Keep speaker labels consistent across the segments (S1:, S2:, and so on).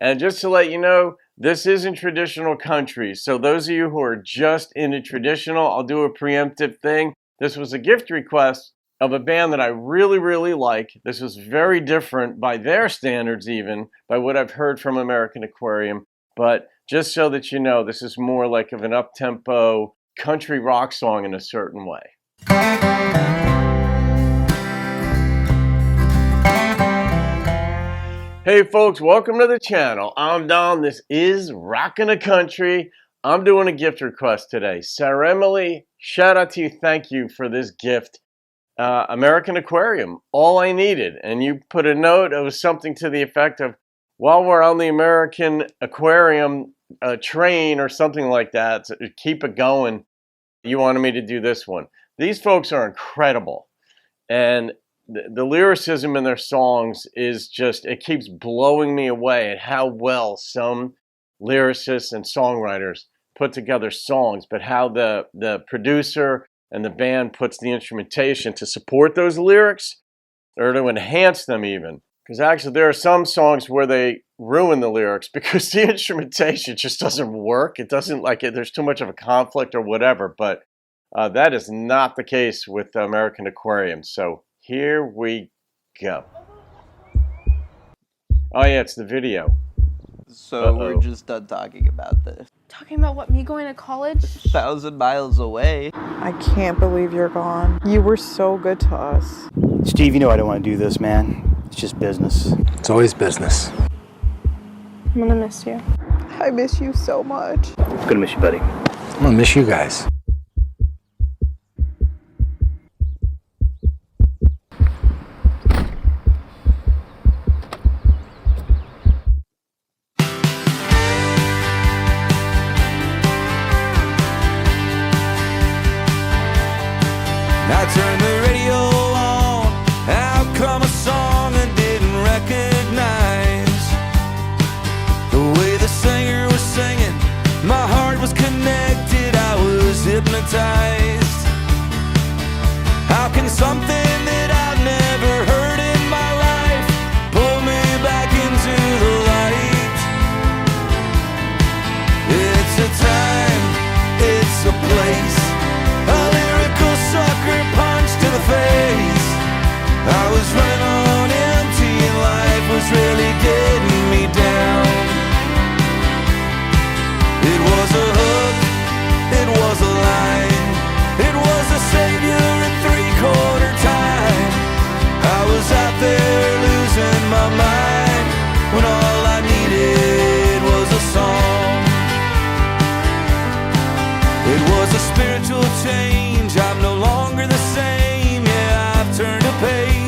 S1: And just to let you know, this isn't traditional country. So those of you who are just into traditional, I'll do a preemptive thing. This was a gift request of a band that I really, really like. This was very different by their standards even, by what I've heard from American Aquarium. But just so that you know, this is more like of an up-tempo country rock song in a certain way. Hey folks, welcome to the channel. I'm Don. This is Rockin' the Country. I'm doing a gift request today. Saremile, shout out to you. Thank you for this gift. American Aquarium, all I needed. And you put a note of something to the effect of, while we're on the American Aquarium train or something like that, to keep it going, you wanted me to do this one. These folks are incredible. And the lyricism in their songs is just, it keeps blowing me away at how well some lyricists and songwriters put together songs, but how the producer and the band puts the instrumentation to support those lyrics or to enhance them even. Because actually there are some songs where they ruin the lyrics because the instrumentation just doesn't work. It doesn't, like, there's too much of a conflict or whatever, but that is not the case with American Aquarium. So here we go. Oh yeah, it's the video.
S2: So we're just done talking about this.
S3: Talking about what, me going to college?
S2: 1,000 miles away.
S4: I can't believe you're gone. You were so good to us.
S5: Steve, you know I don't want to do this, man. It's just business.
S6: It's always business.
S3: I'm gonna miss you.
S4: I miss you so much.
S5: I'm gonna miss you, buddy.
S6: I'm gonna miss you guys.
S7: I turned the radio on, out come a song I didn't recognize. The way the singer was singing, my heart was connected, I was hypnotized. How can something that I've never heard in my life pull me back into the light? It's a time, it's a place, a lyrical sucker punch to the face. I was running on empty and life was really getting me down. It was a hook, it was a line, it was a savior in three-quarter time. I was out there losing my mind when all I needed was a song. It was a spiritual change, I'm no longer the same, yeah, I've turned a page.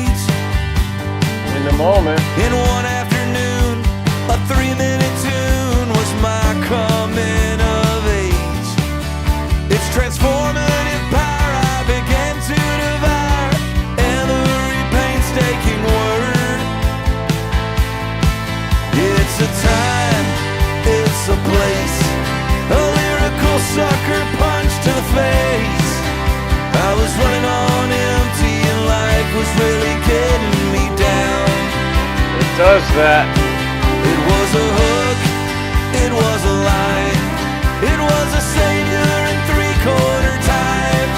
S1: In the moment.
S7: In one afternoon, a 3-minute tune was my coming of age. Its transformative power I began to devour every painstaking word. It's a time, it's a place, a lyrical sucker punch to the face. I was running on empty and life was really getting me down.
S1: It does that.
S7: It was a hook, it was a line, it was a savior in three-quarter time.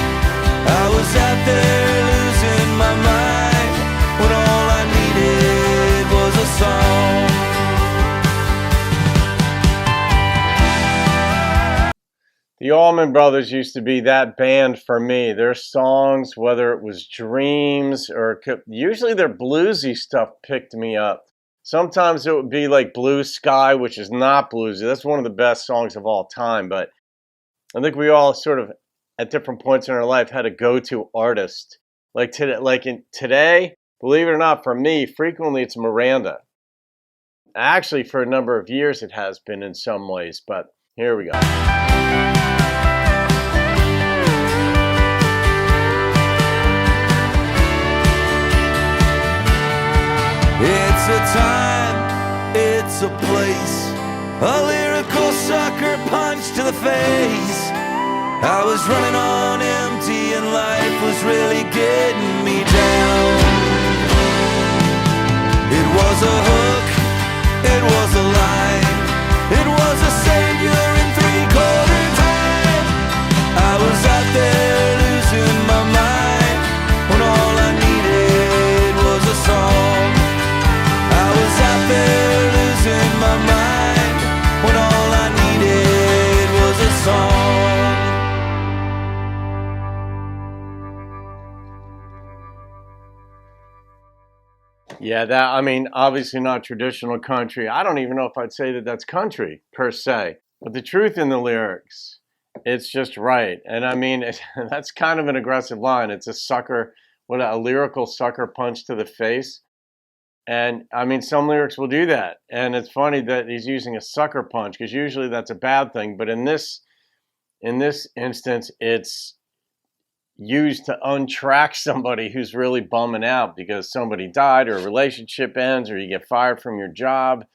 S7: I was out there losing my mind when all I needed was a song.
S1: The Allman Brothers used to be that band for me. Their songs, whether it was Dreams or usually their bluesy stuff picked me up. Sometimes it would be like Blue Sky, which is not bluesy. That's one of the best songs of all time. But I think we all sort of, at different points in our life, had a go-to artist. Like today, believe it or not, for me, frequently it's Miranda. Actually, for a number of years it has been in some ways. But here we go.
S7: It's a time, it's a place, a lyrical sucker punch to the face. I was running on empty and life was really getting me down. It was a hook, it was a line,
S1: Yeah, that, I mean, obviously not traditional country. I don't even know if I'd say that that's country per se. But the truth in the lyrics, it's just right. And I mean, that's kind of an aggressive line. It's a sucker, what a lyrical sucker punch to the face. And I mean, some lyrics will do that. And it's funny that he's using a sucker punch because usually that's a bad thing. But in this instance, it's used to untrack somebody who's really bumming out because somebody died or a relationship ends or you get fired from your job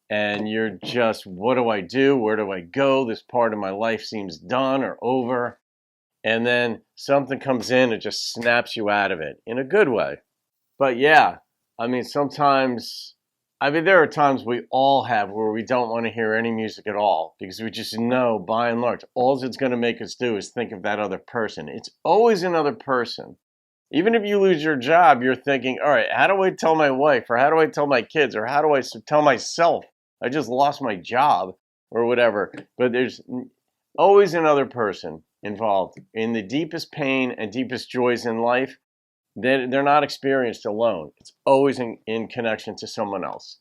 S1: and you're just, what do I do? Where do I go? This part of my life seems done or over. And then something comes in and just snaps you out of it in a good way. But yeah, I mean, sometimes, I mean, there are times we all have where we don't want to hear any music at all because we just know, by and large, all it's going to make us do is think of that other person. It's always another person. Even if you lose your job, you're thinking, all right, how do I tell my wife or how do I tell my kids or how do I tell myself I just lost my job or whatever? But there's always another person involved in the deepest pain and deepest joys in life. They're not experienced alone. It's always in connection to someone else.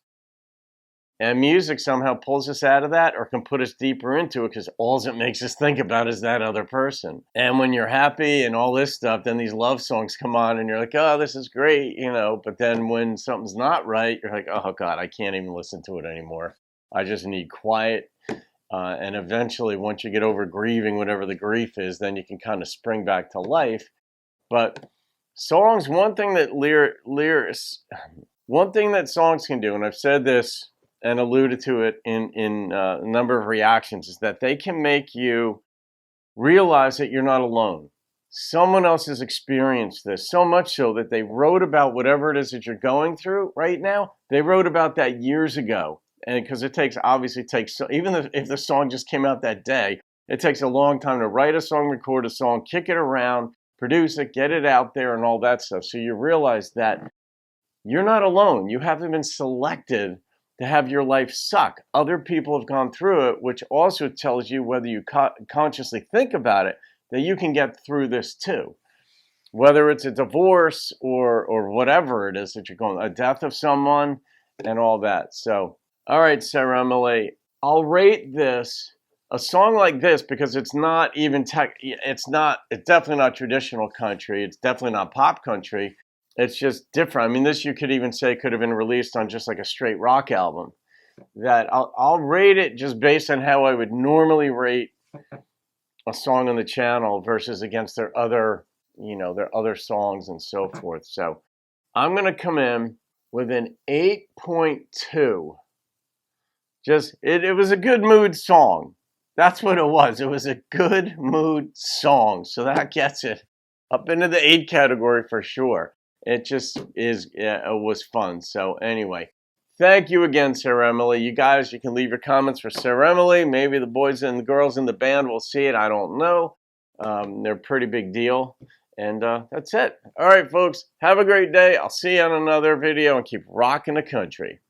S1: And music somehow pulls us out of that or can put us deeper into it because all it makes us think about is that other person. And when you're happy and all this stuff, then these love songs come on and you're like, oh, this is great, you know. But then when something's not right, you're like, oh, God, I can't even listen to it anymore. I just need quiet. And eventually, once you get over grieving whatever the grief is, then you can kind of spring back to life. But songs, one thing that songs can do, and I've said this and alluded to it in a number of reactions, is that they can make you realize that you're not alone. Someone else has experienced this, so much so that they wrote about whatever it is that you're going through right now. They wrote about that years ago. And because it obviously takes, even if the song just came out that day, it takes a long time to write a song, record a song, kick it around, produce it, get it out there, and all that stuff. So you realize that you're not alone. You haven't been selected to have your life suck. Other people have gone through it, which also tells you, whether you consciously think about it, that you can get through this too. Whether it's a divorce or whatever it is that you're going, a death of someone and all that. So, all right, saremile, I'll rate this, a song like this, because it's not even it's definitely not traditional country. It's definitely not pop country. It's just different. I mean, this you could even say could have been released on just like a straight rock album. That I'll rate it just based on how I would normally rate a song on the channel versus against their other songs and so forth. So I'm going to come in with an 8.2. It was a good mood song. That's what it was. It was a good mood song. So that gets it up into the 8 category for sure. It just it was fun. So anyway, thank you again, saremile. You guys, you can leave your comments for saremile. Maybe the boys and the girls in the band will see it. I don't know. They're a pretty big deal. And that's it. All right, folks. Have a great day. I'll see you on another video and keep rocking the country.